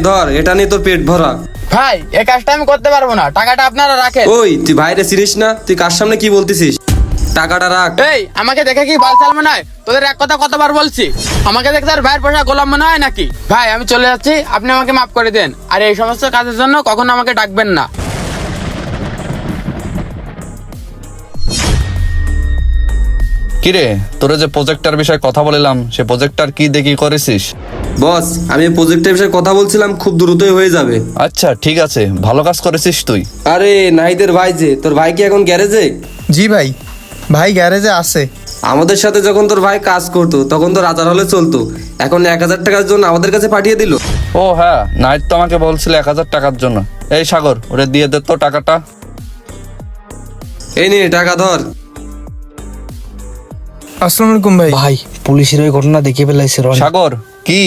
ধর, এটা নিয়ে তোর পেট ভরা। ভাই এই কাজটা আমি করতে পারবো না, টাকাটা আপনারা রাখেন। ওই তুই ভাইরে চিনিস না? তুই কার সামনে কি বলতেছিস? টাকাটা রাখ। এই আমাকে দেখে কি বালসাল মনে হয়? তোদের এক কথা কতবার বলছি, আমাকে দেখে তার ভাইয়ের পোষা গোলাম মনে হয় নাকি? ভাই আমি চলে যাচ্ছি, আপনি আমাকে মাফ করে দেন। আর এই সমস্ত কাজের জন্য কখনো আমাকে ডাকবেন না। কিরে, তোরা যে প্রজেক্টটার বিষয়ে কথা বললাম, সে প্রজেক্টটার কি দেখি করেছিস? বস, আমি প্রজেক্টের বিষয়ে কথা বলছিলাম, খুব দ্রুতই হয়ে যাবে। আচ্ছা ঠিক আছে, ভালো কাজ করেছিস তুই। আরে নাহিদের ভাই যে, তোর ভাই কি এখন গ্যারেজে? জি ভাই, ভাই গ্যারেজে আছে। আমাদের সাথে যখন তোর ভাই কাজ করতো তখন তো রাজার হলে চলতো, এখন 1000 টাকার জন্য আমাদের কাছে পাঠিয়ে দিল। ও হ্যাঁ, নাইট তো আমাকে বলছিল 1000 টাকার জন্য। এই সাগর, ওরে দিয়ে দে তো টাকাটা। এই নে টাকা ধর। আসসালামু আলাইকুম ভাই। ভাই পুলিশের ওই ঘটনা দেখে ফেলাইছে রনি। সাগর কি?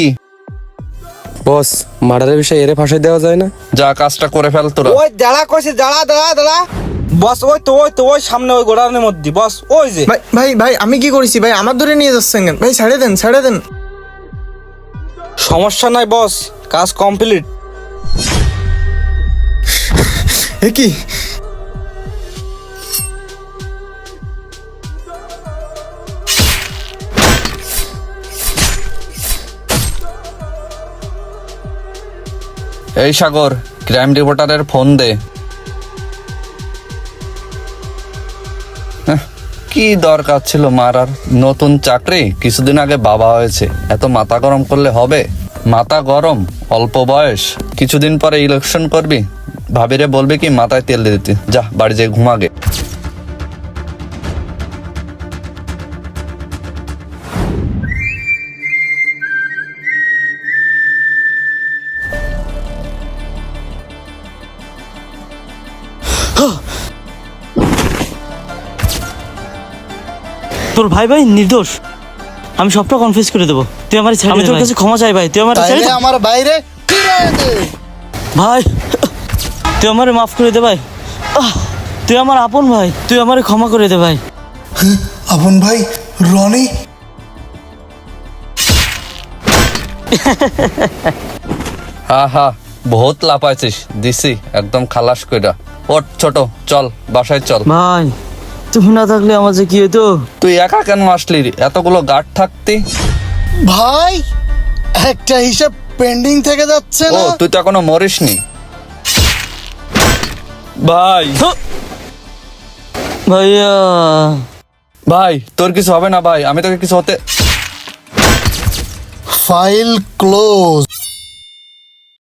বস, মার্ডারের বিষয়ে এরে ফাঁসাই দেওয়া যায় না? যা কাজটা করে ফেল তোরা। ওই দাঁড়া কইছে, দাঁড়া বস। ওই সামনে ওই গোডাউনের মধ্যে বস, ওই যে। ভাই ভাই ভাই আমি কি করেছি ভাই? আমার ধরে নিয়ে যাচ্ছেন কেন ভাই? ছেড়ে দেন, ছেড়ে দেন। সমস্যা নাই বস, কাজ কমপ্লিট। এ কি? এই সাগর, ক্রাইম রিপোর্টারের ফোন দে। কি দরকার ছিল মারার? নতুন চাকরি, কিছুদিন আগে বাবা হয়েছে, এত মাথা গরম করলে হবে? মাথা গরম, অল্প বয়স, কিছুদিন পরে ইলেকশন করবি, ভাবিরে বলবি কি মাথায় তেল দিয়ে দিতে। যা বাড়ি যেয়ে ঘুমাগে। তোর ভাই ভাই নির্দোষ, আমি সবটা কনফিউজ করে দেবো। তুই আমার ছেড়ে দে, আমি তোর কাছে ক্ষমা চাই ভাই, তুই আমার ছেড়ে দে। আমার বাইরে ভাই তুই আমারে মাফ করে দে ভাই। তুই আমার আপন ভাই, তুই আমারে ক্ষমা করে দে ভাই। আপন ভাই রনি? হা হা, বহুত লাফাইছিস, দিছি একদম খালাস কইরা। ওঠ ছোট, চল বাসায় চল। ভাই তুমি না থাকলে আমার যে কি হতো? তুই একা কেন আসলি? এতগুলো গার্ড থাকতি। ভাই একটা হিসাব পেন্ডিং থেকে যাচ্ছে ও না? তুই তো এখনো মরিসনি। ভাই ভাইয়া ভাই তোর কিছু হবে না ভাই, আমি তোকে কিছু হতে। File close.